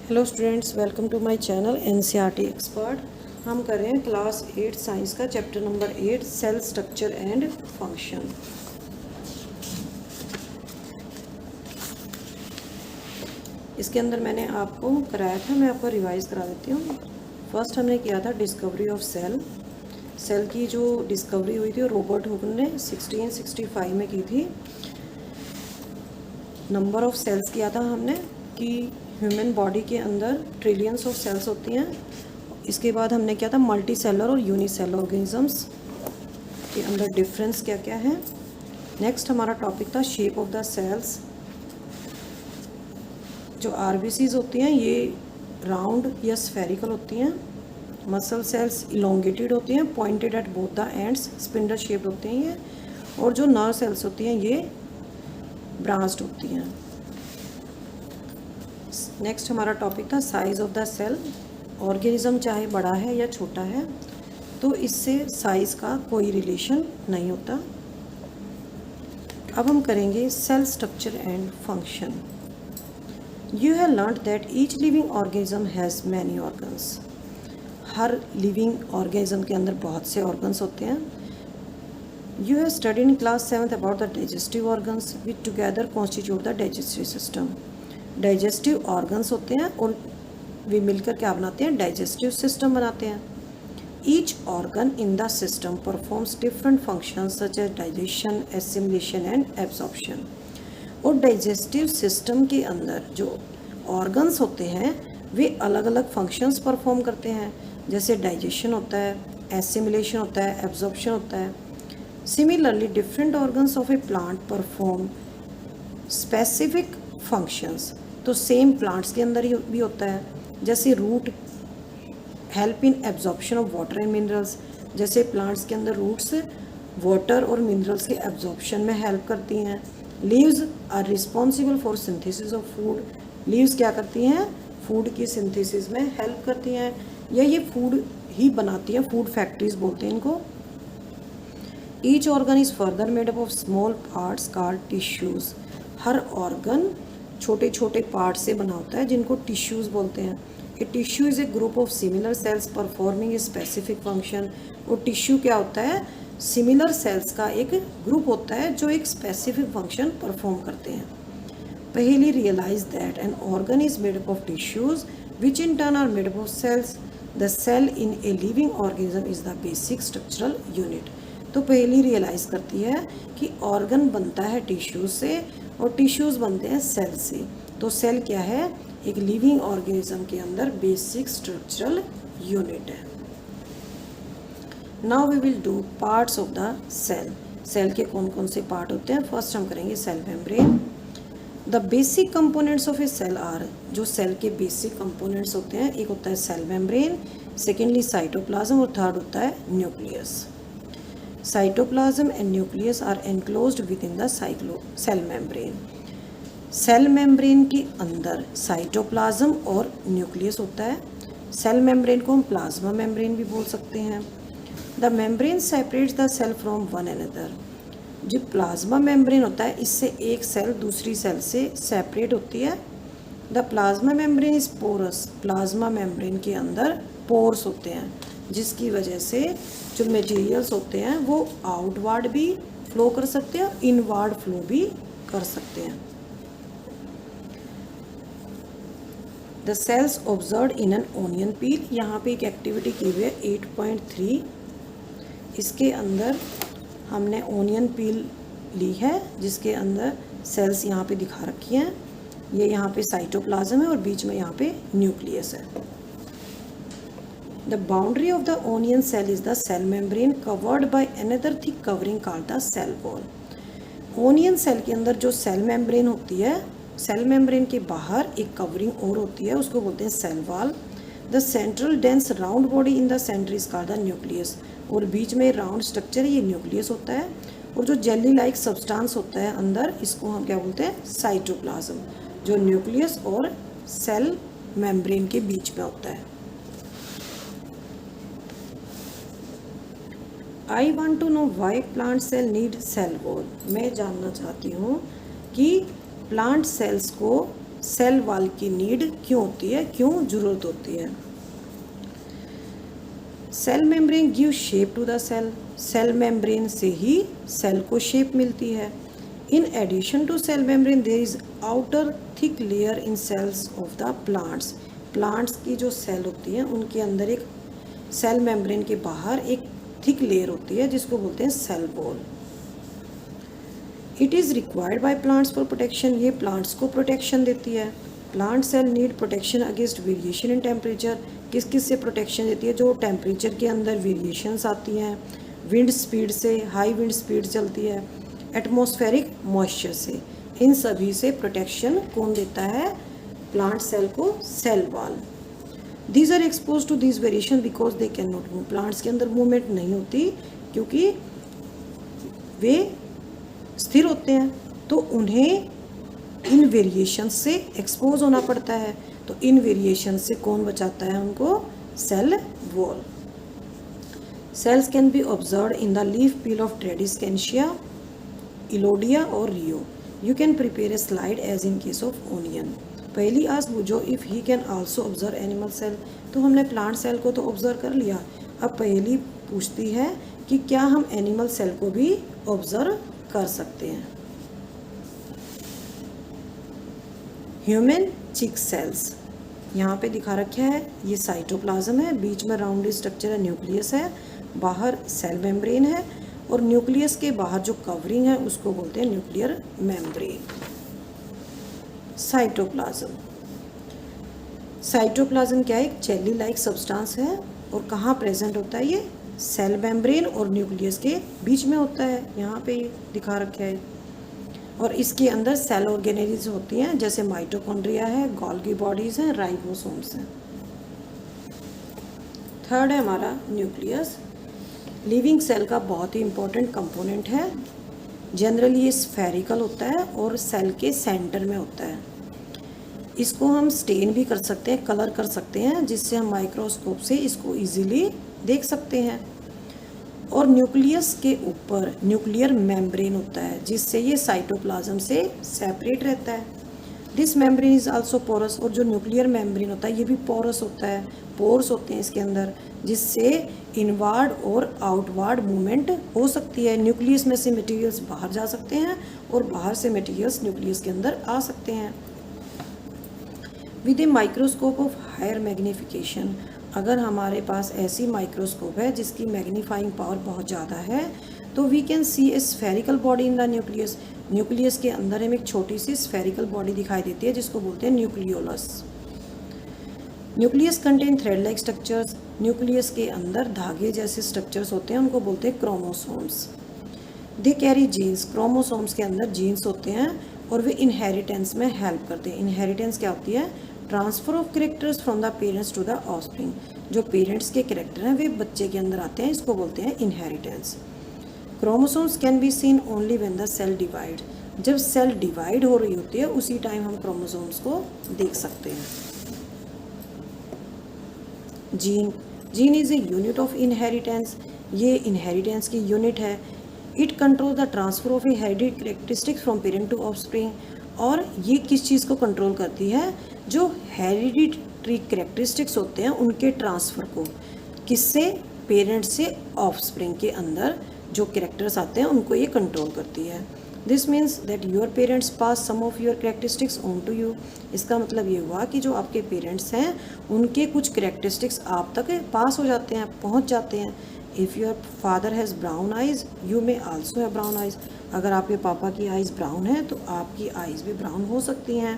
Hello students, welcome to my channel NCERT expert. हम कर रहे हैं क्लास 8 साइंस का chapter number 8 cell structure and function. इसके अंदर मैंने आपको कराया था, मैं आपको रिवाइज करा देती हूँ। फर्स्ट हमने किया था डिस्कवरी ऑफ सेल। सेल की जो डिस्कवरी हुई थी वो रॉबर्ट हुक ने 1665 में की थी। नंबर ऑफ सेल्स किया था हमने कि ह्यूमन बॉडी के अंदर ट्रिलियंस ऑफ सेल्स होती हैं। इसके बाद हमने किया था मल्टी सेलर और यूनिसेलर ऑर्गेनिजम्स के अंदर डिफरेंस क्या क्या है। नेक्स्ट हमारा टॉपिक था शेप ऑफ द सेल्स। जो आरबीसीज होती हैं ये राउंड या स्फेरिकल होती हैं। मसल सेल्स इलोंगेटेड होती हैं, pointed at both the ends, spindle shaped होती हैं ये। और जो नर्व सेल्स होती हैं ये ब्रांच्ड होती हैं। नेक्स्ट हमारा टॉपिक था size of the cell. Organism चाहे बड़ा है या छोटा है तो इससे साइज का कोई रिलेशन नहीं होता। अब हम करेंगे cell structure and function. You have learned that each living organism has many organs. हर लिविंग ऑर्गेनिज्म के अंदर बहुत से ऑर्गन्स होते हैं। You have studied in class 7th about the digestive organs which together constitute the digestive system. Digestive organs होते हैं और वे मिलकर क्या बनाते हैं, digestive system बनाते हैं। Each organ in the system performs different functions such as digestion, assimilation and absorption. और digestive system के अंदर जो organs होते हैं वे अलग अलग functions perform करते हैं, जैसे digestion होता है, assimilation होता है, absorption होता है। Similarly, different organs of a plant perform specific functions. तो सेम प्लांट्स के अंदर ही भी होता है, जैसे root help in absorption of water and minerals. जैसे प्लांट्स के अंदर रूट्स वाटर और मिनरल्स के एब्जॉर्प्शन में हेल्प करती हैं। Leaves are responsible for synthesis of food. Leaves क्या करती हैं, फूड की सिंथेसिस में हेल्प करती हैं या ये फूड ही बनाती हैं, फूड फैक्ट्रीज बोलते हैं इनको। Each organ is further made up of small parts called tissues. Her organ छोटे छोटे पार्ट से बना होता है जिनको टिश्यूज़ बोलते हैं। A tissue is a group of similar cells performing a specific function. और टिश्यू क्या होता है, सिमिलर सेल्स का एक ग्रुप होता है जो एक स्पेसिफिक फंक्शन परफॉर्म करते हैं। पहली realise that an organ is made up of tissues which in turn are made up of cells. The cell in a living organism is the basic structural unit. तो पहली realise करती है कि organ बनता है टिश्यूज से और tissues बनते हैं सेल से। तो सेल क्या है, एक लिविंग ऑर्गेनिज्म के अंदर बेसिक स्ट्रक्चरल यूनिट है। Now we will do parts of the cell. Cell के कौन कौन से पार्ट होते हैं। फर्स्ट हम करेंगे cell membrane. The basic components of a cell are, जो सेल के बेसिक कंपोनेंट्स होते हैं, एक होता है सेल मेम्ब्रेन, सेकेंडली साइटोप्लाज्म और थर्ड होता है nucleus. Cytoplasm and nucleus are enclosed within the cell membrane. Cell membrane के अंदर साइटोप्लाज्म और न्यूक्लियस होता है। सेल मेम्ब्रेन को हम प्लाज्मा मेम्ब्रेन भी बोल सकते हैं। The membrane separates the cell from one another. जो प्लाज्मा मेम्ब्रेन होता है इससे एक सेल दूसरी सेल से सेपरेट होती है। The plasma membrane is porous. Plasma membrane के अंदर पोर्स होते हैं जिसकी वजह से जो मटेरियल्स होते हैं वो आउटवर्ड भी फ्लो कर सकते हैं, इनवर्ड फ्लो भी कर सकते हैं। The cells observed in an onion peel. यहाँ पे एक एक्टिविटी की हुई है 8.3। इसके अंदर हमने ओनियन पील ली है जिसके अंदर सेल्स यहाँ पे दिखा रखी हैं। ये यहाँ पे साइटोप्लाज्म है और बीच में यहाँ पे न्यूक्लियस है। The boundary of the onion cell is the cell membrane covered by another thick covering called the cell wall. Onion cell के अंदर जो सेल मेम्ब्रेन होती है, सेल मेम्ब्रेन के बाहर एक कवरिंग और होती है, उसको बोलते हैं cell wall. The central dense round body in the centre is called the nucleus. और बीच में राउंड स्ट्रक्चर ये न्यूक्लियस होता है। और जो जेली लाइक सब्सटेंस होता है अंदर, इसको हम क्या बोलते हैं, साइटोप्लाज्म, जो न्यूक्लियस और सेल मेम्ब्रेन के बीच में होता है। I want to know why plant cell need cell wall. मैं जानना चाहती हूँ कि प्लांट सेल्स को सेल वॉल की नीड क्यों होती है, क्यों ज़रूरत होती है। Cell membrane give shape to the cell, cell membrane से ही सेल को शेप मिलती है। In addition to cell membrane there is outer thick layer in cells of the plants, plants की जो सेल होती है उनके अंदर एक सेल मेम्ब्रेन के बाहर एक थिक लेयर होती है जिसको बोलते हैं cell wall. It is required by plants for protection, ये प्लांट्स को प्रोटेक्शन देती है। Plant cell need protection against variation in temperature, किस किस से प्रोटेक्शन देती है, जो टेम्परेचर के अंदर वेरिएशंस आती हैं, विंड स्पीड से, हाई विंड स्पीड चलती है, एटमॉस्फेरिक मॉइस्चर से, इन सभी से प्रोटेक्शन कौन देता है, प्लांट सेल को cell wall. These are expose to these variation because they can not move, plants के अंदर मूवमेंट नहीं होती क्योंकि वे स्थिर होते हैं, तो उन्हें इन वेरिएशन से एक्सपोज होना पड़ता है। तो इन वेरिएशन से कौन बचाता है उनको, cell wall. Cells can be observe in the leaf peel of tradescantia, elodea और rhoeo. You can prepare a slide as in case of onion. पहली आस बुझो if he can also observe animal cell, तो हमने plant cell को तो observe कर लिया, अब पहली पूछती है कि क्या हम एनिमल सेल को भी ऑब्जर्व कर सकते हैं। ह्यूमन चिक सेल्स यहाँ पे दिखा रखा है, ये साइटोप्लाज्म है, बीच में राउंड स्ट्रक्चर है, न्यूक्लियस है, बाहर सेल मेम्ब्रेन है और न्यूक्लियस के बाहर जो कवरिंग है उसको बोलते हैं न्यूक्लियर मेम्ब्रेन। साइटोप्लाज्म, साइटोप्लाज्म क्या है, एक जेली लाइक सब्सटेंस है और कहाँ प्रेजेंट होता है, ये सेल मेम्ब्रेन और न्यूक्लियस के बीच में होता है, यहाँ पे दिखा रखा है। और इसके अंदर सेल ऑर्गेनेल्स होती हैं जैसे माइटोकॉन्ड्रिया है, गोल्गी बॉडीज़ हैं, राइबोसोम्स हैं। थर्ड है हमारा न्यूक्लियस, लिविंग सेल का बहुत ही इम्पोर्टेंट कंपोनेंट है। जनरली ये स्फेरिकल होता है और सेल के सेंटर में होता है। इसको हम स्टेन भी कर सकते हैं, कलर कर सकते हैं, जिससे हम माइक्रोस्कोप से इसको इजीली देख सकते हैं। और न्यूक्लियस के ऊपर न्यूक्लियर मेम्ब्रेन होता है जिससे ये साइटोप्लाज्म से सेपरेट रहता है। This membrane is also porous, और जो न्यूक्लियर मेम्ब्रेन होता है ये भी पोरस होता है, पोर्स होते हैं इसके अंदर, जिससे इनवार्ड और आउटवार्ड मूवमेंट हो सकती है। न्यूक्लियस में से मटेरियल्स बाहर जा सकते हैं और बाहर से मटेरियल्स न्यूक्लियस के अंदर आ सकते हैं। With a microscope of higher magnification, अगर हमारे पास ऐसी माइक्रोस्कोप है जिसकी मैग्नीफाइंग पावर बहुत ज़्यादा है, तो we can see a spherical body in the nucleus. Nucleus के अंदर हमें एक छोटी सी स्फेरिकल बॉडी दिखाई देती है जिसको बोलते हैं nucleolus. Nucleus contain thread like structures, nucleus के अंदर धागे जैसे स्ट्रक्चर्स होते हैं, उनको बोलते हैं chromosomes. They carry genes, chromosomes के अंदर जीन्स होते हैं और वे इनहेरिटेंस में हेल्प करते हैं। इनहेरिटेंस क्या होती है, transfer of characters from the parents to the offspring, जो पेरेंट्स के कैरेक्टर हैं वे बच्चे के अंदर आते हैं, इसको बोलते हैं inheritance. Chromosomes can be seen only when the cell divide, जब सेल डिवाइड हो रही होती है उसी टाइम हम क्रोमोसोम्स को देख सकते हैं। Gene, gene is a unit of inheritance, ये इनहेरिटेंस की यूनिट है। It control the transfer of a hereditary characteristics from parent to offspring, और ये किस चीज़ को कंट्रोल करती है, जो हेरिडिटरी कैरेक्टरिस्टिक्स होते हैं उनके ट्रांसफ़र को, किससे, पेरेंट्स से ऑफस्प्रिंग के अंदर जो कैरेक्टर्स आते हैं उनको ये कंट्रोल करती है। This means that your parents pass some of your characteristics on to you, इसका मतलब ये हुआ कि जो आपके पेरेंट्स हैं उनके कुछ कैरेक्टरिस्टिक्स आप तक पास हो जाते हैं, पहुंच जाते हैं। If your father has brown eyes you may also have brown eyes, अगर आपके पापा की आइज़ ब्राउन है तो आपकी आइज़ भी ब्राउन हो सकती हैं।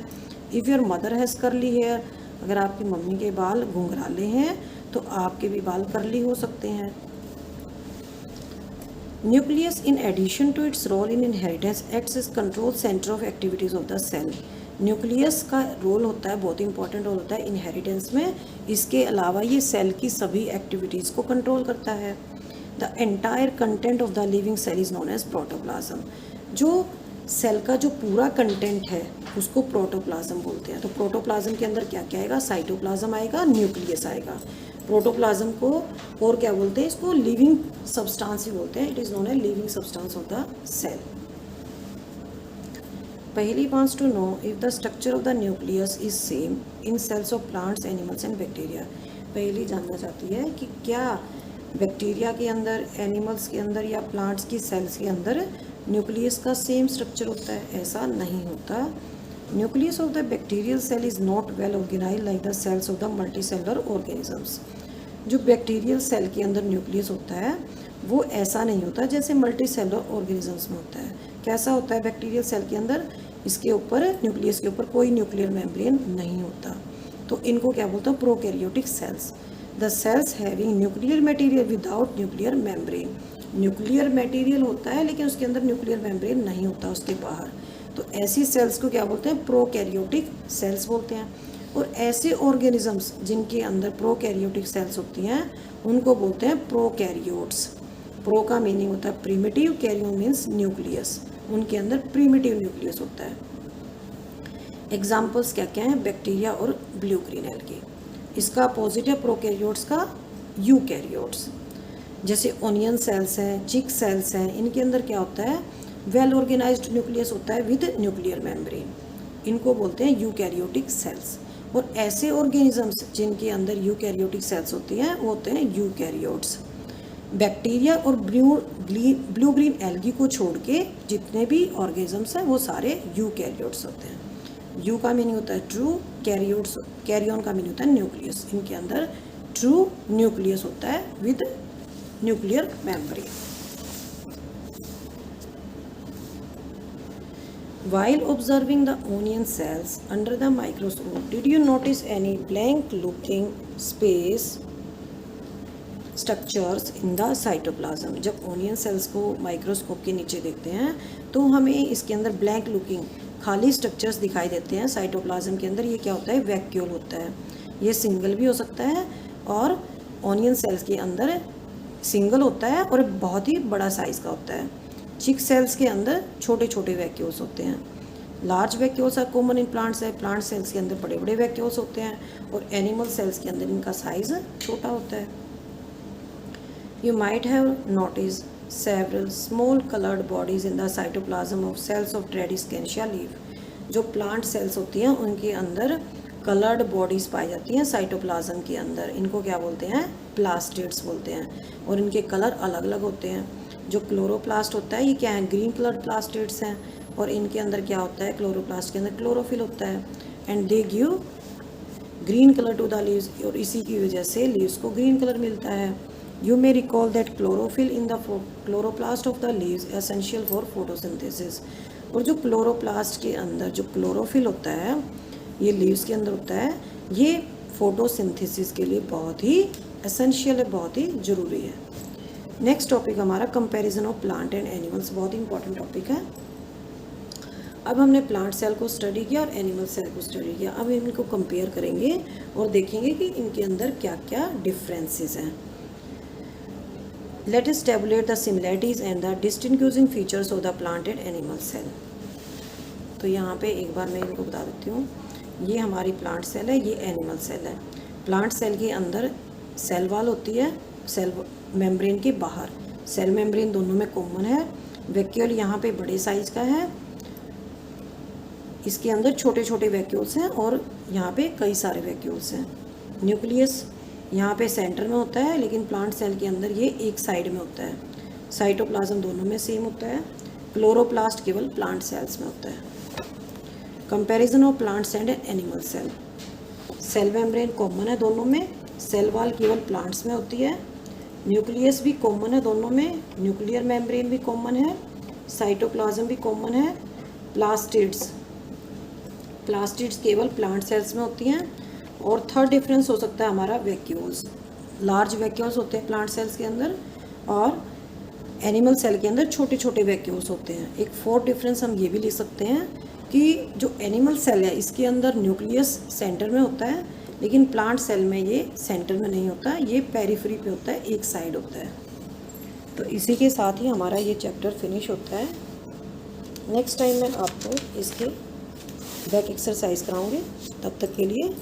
If your mother has curly hair, अगर आपकी मम्मी के बाल घुंघराले हैं तो आपके भी बाल कर्ली हो सकते हैं। Nucleus in addition to its role in inheritance acts as control centre of activities of the cell. Nucleus का रोल होता है, बहुत इंपॉर्टेंट रोल होता है इनहेरिटेंस में, इसके अलावा ये सेल की सभी एक्टिविटीज़ को कंट्रोल करता है। The entire content of the living cell is known as protoplasm, जो सेल का जो पूरा कंटेंट है उसको प्रोटोप्लाज्म बोलते हैं। तो प्रोटोप्लाज्म के अंदर क्या क्या आएगा, साइटोप्लाज्म आएगा, न्यूक्लियस आएगा। प्रोटोप्लाज्म को और क्या बोलते हैं, इसको लिविंग सब्सटेंस ही बोलते हैं। It is known as living substance of the cell. पहली wants to know if the structure of the nucleus is same in cells of plants, animals and bacteria। पहली जानना चाहती है कि क्या बैक्टीरिया के अंदर, एनिमल्स के अंदर या प्लांट्स की सेल्स के अंदर न्यूक्लियस का सेम स्ट्रक्चर होता है। ऐसा नहीं होता। Nucleus of the bacterial cell is not well organise like the cells of the multicellular organisms. जो बैक्टीरियल सेल के अंदर न्यूक्लियस होता है वो ऐसा नहीं होता जैसे मल्टीसेलुलर ऑर्गेनिजम्स में होता है। कैसा होता है बैक्टीरियल सेल के अंदर? इसके ऊपर, न्यूक्लियस के ऊपर कोई न्यूक्लियर मेम्ब्रेन नहीं होता। तो इनको क्या बोलते हैं? Prokaryotic cells. The sales having nuclear material without nuclear membrane. Nuclear material होता है लेकिन उसके अंदर न्यूक्लियर मेम्ब्रेन नहीं होता उसके बाहर। तो ऐसी सेल्स को क्या बोलते हैं? प्रोकैरियोटिक सेल्स बोलते हैं। और ऐसे ऑर्गेनिजम्स जिनके अंदर प्रोकैरियोटिक सेल्स होती हैं उनको बोलते हैं प्रोकैरियोट्स। प्रो का मीनिंग होता है प्रीमिटिव, कैरियो मीन्स न्यूक्लियस। उनके अंदर प्रीमिटिव न्यूक्लियस होता है। एग्जाम्पल्स क्या क्या हैं? बैक्टीरिया और ब्लू ग्रीन एल्गी। इसका अपोजिट है प्रोकैरियोट्स का यूकैरियोट्स। जैसे ओनियन सेल्स हैं, चिक सेल्स हैं, इनके अंदर क्या होता है? वेल ऑर्गेनाइज्ड न्यूक्लियस होता है विद न्यूक्लियर मेम्ब्रेन। इनको बोलते हैं यूकैरियोटिक सेल्स। और ऐसे ऑर्गेनिजम्स जिनके अंदर यूकैरियोटिक सेल्स होती हैं वो होते हैं यूकैरियोट्स। बैक्टीरिया और ब्लू ग्रीन एल्गी को छोड़ के जितने भी ऑर्गेनिजम्स हैं वो सारे यूकैरियोट्स होते हैं। यू का मीनिंग होता है ट्रू, कैरियोट्स, कैरियन का मीनिंग होता है न्यूक्लियस। इनके अंदर ट्रू न्यूक्लियस होता है with nuclear membrane. While observing the onion cells under the microscope, did you notice any blank-looking space structures in the cytoplasm? जब ओनियन सेल्स को माइक्रोस्कोप के नीचे देखते हैं तो हमें इसके अंदर ब्लैंक लुकिंग, खाली स्ट्रक्चर्स दिखाई देते हैं साइटोप्लाज्म के अंदर। ये क्या होता है? वैक्यूल होता है। ये सिंगल भी हो सकता है और ओनियन सेल्स के अंदर सिंगल होता है और बहुत ही बड़ा साइज़ का होता है। चिक सेल्स के अंदर छोटे छोटे वैक्यूल्स होते हैं। Large vacuoles are common in plants है। प्लांट सेल्स के अंदर बड़े बड़े वैक्यूल्स होते हैं और एनिमल सेल्स के अंदर इनका साइज़ छोटा होता है। You might have notice several small coloured bodies in the cytoplasm of cells of tradescantia leaf. जो प्लांट सेल्स होती हैं उनके अंदर कलर्ड बॉडीज़ पाई जाती हैं साइटोप्लाज्म के अंदर। इनको क्या बोलते हैं? प्लास्टिड्स बोलते हैं। और इनके कलर अलग अलग होते हैं। जो क्लोरोप्लास्ट होता है ये क्या है? ग्रीन कलर प्लास्टिड्स हैं। और इनके अंदर क्या होता है? क्लोरोप्लास्ट के अंदर क्लोरोफिल होता है and they give green colour to the leaves. और इसी की वजह से लीव्स को ग्रीन कलर मिलता है। You may recall that chlorophyll in the chloroplast of the leaves essential for photosynthesis. और जो क्लोरोप्लास्ट के अंदर जो क्लोरोफिल होता है ये लीव्स के अंदर होता है, ये फोटोसिंथेसिस के लिए बहुत ही एसेंशियल है, बहुत ही ज़रूरी है। नेक्स्ट टॉपिक हमारा comparison of plant and animals. बहुत ही इंपॉर्टेंट टॉपिक है। अब हमने प्लांट सेल को स्टडी किया और एनिमल सेल को स्टडी किया। अब इनको कंपेयर करेंगे और देखेंगे कि इनके अंदर क्या क्या डिफरेंसेस हैं। Let us tabulate the similarities and the distinguishing features of the plant and animal cell. तो यहाँ पे एक बार मैं इनको बता देती हूँ। ये हमारी प्लांट सेल है, ये एनिमल सेल है। प्लांट सेल के अंदर सेल वॉल होती है, सेल मेम्ब्रेन के बाहर। सेल मेम्ब्रेन दोनों में कॉमन है। वैक्यूल यहाँ पे बड़े साइज का है, इसके अंदर छोटे छोटे वैक्यूल्स हैं और यहाँ पे कई सारे वैक्यूल्स हैं। न्यूक्लियस यहाँ पे सेंटर में होता है लेकिन प्लांट सेल के अंदर ये एक साइड में होता है। साइटोप्लाज्म दोनों में सेम होता है। क्लोरोप्लास्ट केवल प्लांट सेल्स में होता है। Comparison of plants and animal cell. Cell membrane common है दोनों में। सेल वॉल केवल प्लांट्स में होती है। न्यूक्लियस भी कॉमन है दोनों में। न्यूक्लियर मेम्ब्रेन भी कॉमन है। साइटोप्लाज्म भी कॉमन है। प्लास्टिड्स केवल प्लांट सेल्स में होती हैं। और थर्ड डिफरेंस हो सकता है हमारा वैक्यूल्स। लार्ज वैक्यूल्स होते हैं प्लांट सेल्स के अंदर और एनिमल सेल के अंदर छोटे छोटे वैक्यूल्स होते हैं। एक फोर्थ डिफरेंस हम ये भी ले सकते हैं कि जो एनिमल सेल है इसके अंदर न्यूक्लियस सेंटर में होता है लेकिन प्लांट सेल में ये सेंटर में नहीं होता, ये पेरिफेरी पे होता है, एक साइड होता है। तो इसी के साथ ही हमारा ये चैप्टर फिनिश होता है। नेक्स्ट टाइम मैं आपको इसके बैक एक्सरसाइज कराऊंगी। तब तक के लिए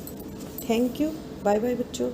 थैंक यू, बाय बाय बच्चों।